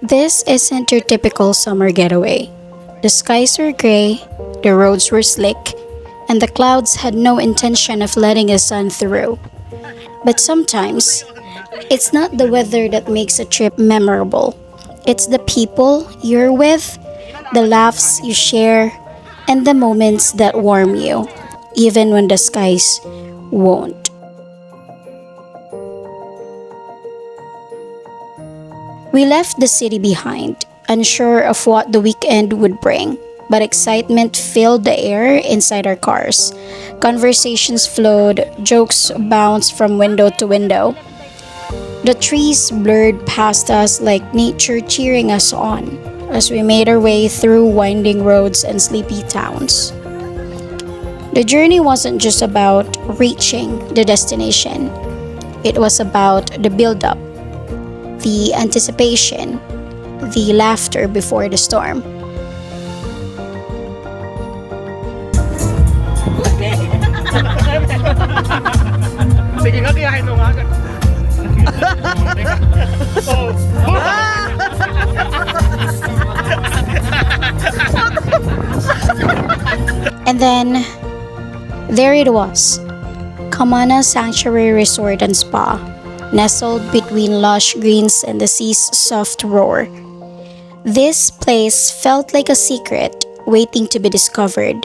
This isn't your typical summer getaway. The skies were gray, the roads were slick, and the clouds had no intention of letting the sun through. But sometimes, it's not the weather that makes a trip memorable. It's the people you're with, the laughs you share, and the moments that warm you, even when the skies won't. We left the city behind, unsure of what the weekend would bring, but excitement filled the air inside our cars. Conversations flowed, jokes bounced from window to window. The trees blurred past us like nature cheering us on as we made our way through winding roads and sleepy towns. The journey wasn't just about reaching the destination, it was about the build up, the anticipation, the laughter before the storm. Sige nga, tiyahin mo nga. Oh. And then, there it was, Kamana Sanctuary Resort and Spa, nestled between lush greens and the sea's soft roar. This place felt like a secret waiting to be discovered.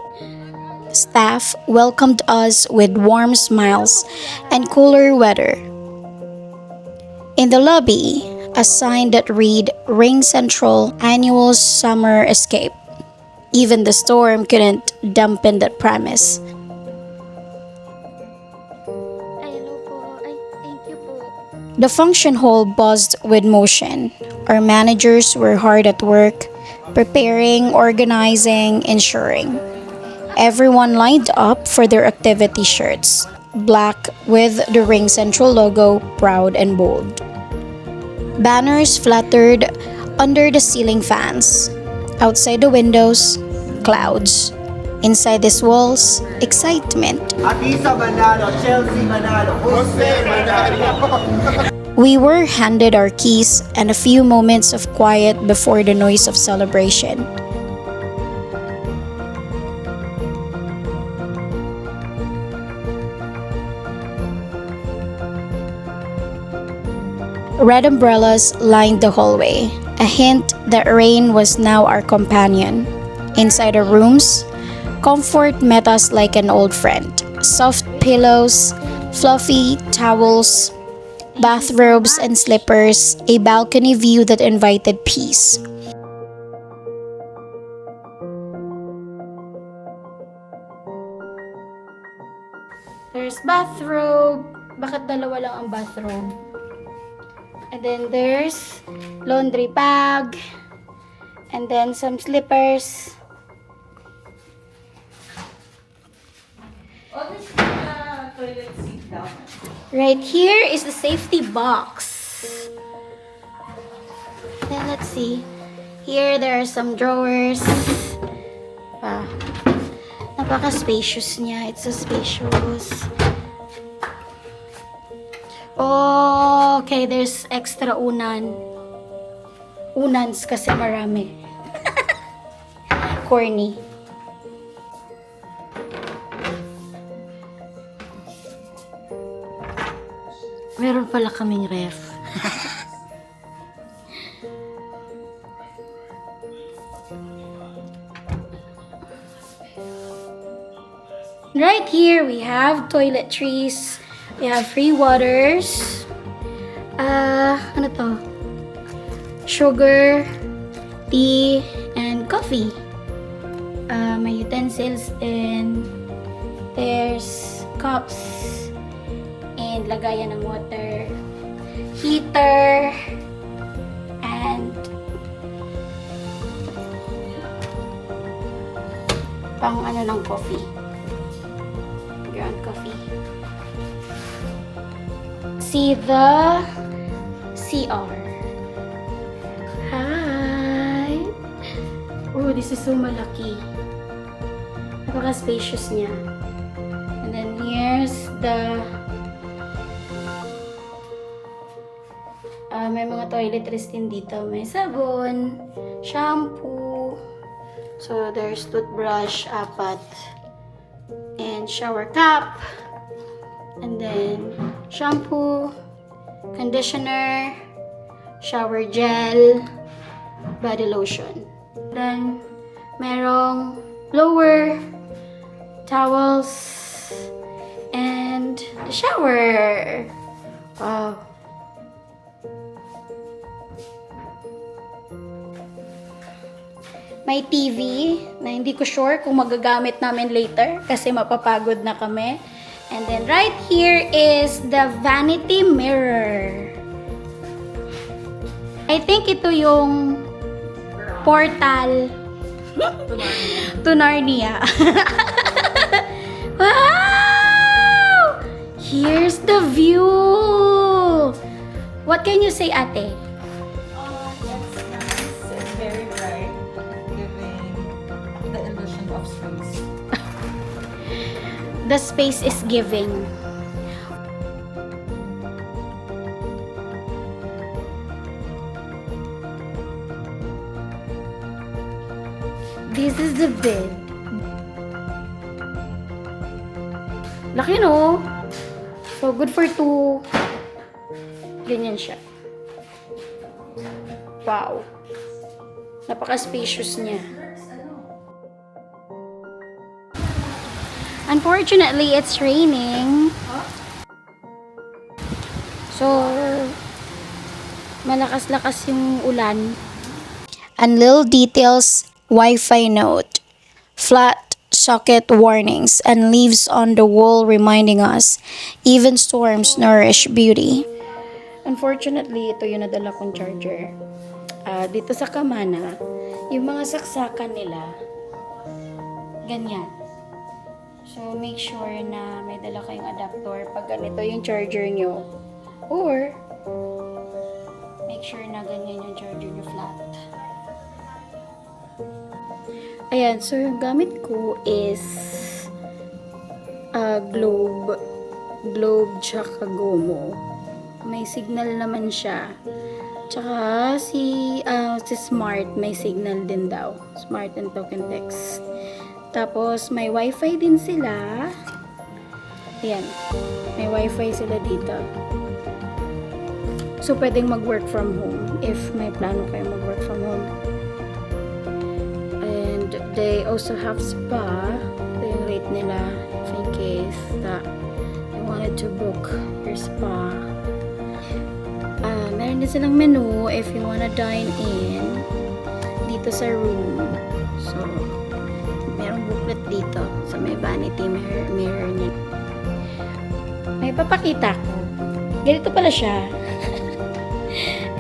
Staff welcomed us with warm smiles and cooler weather. In the lobby, a sign that read RingCentral Annual Summer Escape. Even the storm couldn't dampen that promise. The function hall buzzed with motion. Our managers were hard at work, preparing, organizing, ensuring. Everyone lined up for their activity shirts, black with the RingCentral logo proud and bold. Banners fluttered under the ceiling fans. Outside the windows, clouds. Inside these walls, excitement. Atisa Manalo, Chelsea Manalo, Jose Manalo. We were handed our keys and a few moments of quiet before the noise of celebration. Red umbrellas lined the hallway, a hint that rain was now our companion. Inside our rooms, comfort met us like an old friend. Soft pillows, fluffy towels, bathrobes and slippers, a balcony view that invited peace. There's bathrobe. Bakit dalawa lang ang bathrobe? And then there's laundry bag. And then some slippers. Oh, this is the toilet seat down. Right here is the safety box. Then let's see. Here there are some drawers. Napaka-spacious niya. It's so spacious. Oh, okay. There's extra unan. Unans kasi marami. Corny. Meron pala kaming ref. Right here we have toiletries. We have free waters. Ano to? Sugar, tea, and coffee. May utensils and there's cups and lagayan ng water, heater, and pang ano ng coffee. Ground coffee. See the CR. Hi! Oh, this is so malaki. Napaka-spacious niya. And then here's the may mga toiletries din dito. May sabon, shampoo. So, there's toothbrush, apat. And shower cap. And then, shampoo, conditioner, shower gel, body lotion. Then, merong blower, towels, and the shower. Wow. May TV na hindi ko sure kung magagamit namin later kasi mapapagod na kami. And then right here is the vanity mirror. I think ito yung portal to Narnia. Wow! Here's the view. What can you say, ate? It's nice. It's very bright, giving the illusion of space. The space is giving. This is the bed. Laki, no? So, good for two. Ganyan siya. Wow. Napaka-spacious niya. Unfortunately, it's raining. So, malakas-lakas yung ulan. And little details, Wi-Fi note, flat socket warnings, and leaves on the wall reminding us, even storms nourish beauty. Unfortunately, ito yung nadala kong charger. Dito sa Kamana, yung mga saksakan nila, ganyan. So, make sure na may dala kayong adapter pag ganito yung charger nyo. Or, make sure na ganyan yung charger nyo flat. Ayan, so yung gamit ko is Globe tsaka Gomo. May signal naman siya. Tsaka si Smart may signal din daw. Smart and Token Text. Tapos may wifi din sila. Ayan. May wifi sila dito. So pwedeng mag-work from home if may plano kayo mag-work from home. And they also have spa. Ito yung rate nila in case that you wanted to book your spa. Meron din silang menu if you wanna dine in dito sa room. So, merong booklet dito sa may vanity mirror niya. May papakita ko. Ganito pala siya.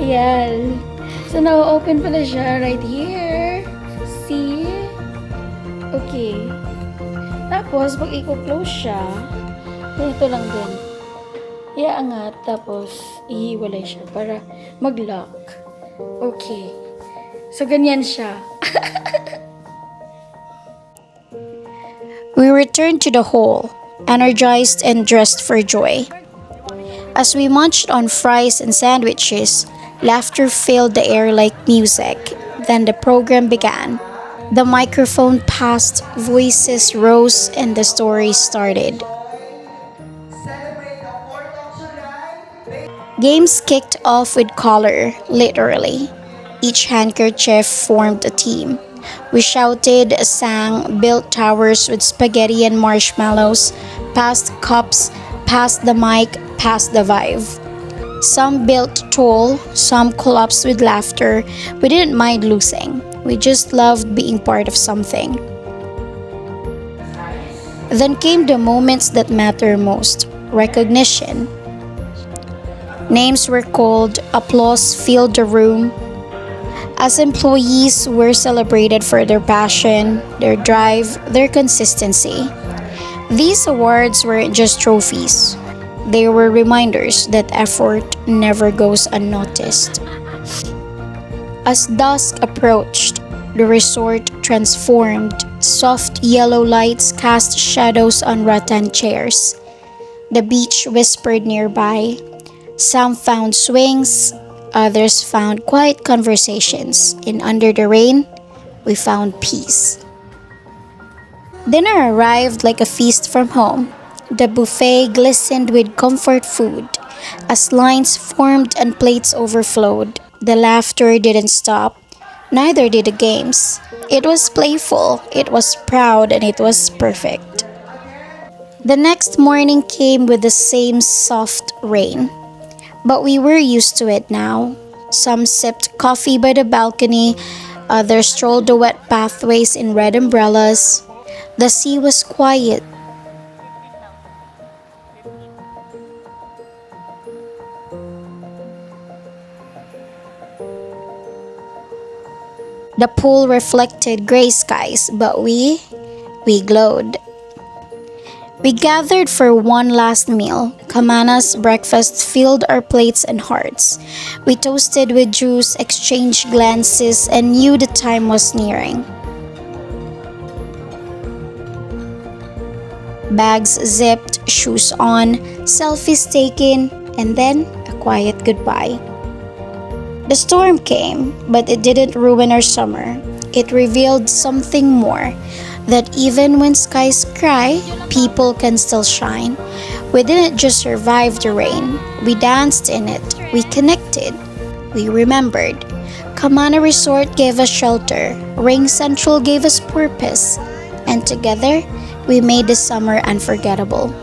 Ayan. So, na-open pala siya right here. See? Okay. Tapos, pag i-close siya, ganito lang din. Iaangat, tapos ihiwalay siya para mag-lock. Okay. So, ganyan siya. We returned to the hall, energized and dressed for joy. As we munched on fries and sandwiches, laughter filled the air like music. Then the program began. The microphone passed, voices rose, and the story started. Games kicked off with color, literally. Each handkerchief formed a team. We shouted, sang, built towers with spaghetti and marshmallows, passed cups, passed the mic, passed the vibe. Some built tall, some collapsed with laughter. We didn't mind losing. We just loved being part of something. Then came the moments that matter most, recognition. Names were called, applause filled the room. As employees, we're celebrated for their passion, their drive, their consistency. These awards weren't just trophies. They were reminders that effort never goes unnoticed. As dusk approached, the resort transformed. Soft yellow lights cast shadows on rattan chairs. The beach whispered nearby. Some found swings, Others found quiet conversations, and under the rain, we found peace. Dinner arrived like a feast from home. The buffet glistened with comfort food. As lines formed and plates overflowed, the laughter didn't stop, neither did the games. It was playful, it was proud, and it was perfect. The next morning came with the same soft rain, but we were used to it now. Some sipped coffee by the balcony, others strolled the wet pathways in red umbrellas. The sea was quiet. The pool reflected gray skies, but we glowed. We gathered for one last meal. Kamana's breakfast filled our plates and hearts. We toasted with juice, exchanged glances, and knew the time was nearing. Bags zipped, shoes on, selfies taken, and then a quiet goodbye. The storm came, but it didn't ruin our summer. It revealed something more, that even when skies cry, people can still shine. We didn't just survive the rain, we danced in it, we connected, we remembered. Kamana Resort gave us shelter, RingCentral gave us purpose, and together, we made the summer unforgettable.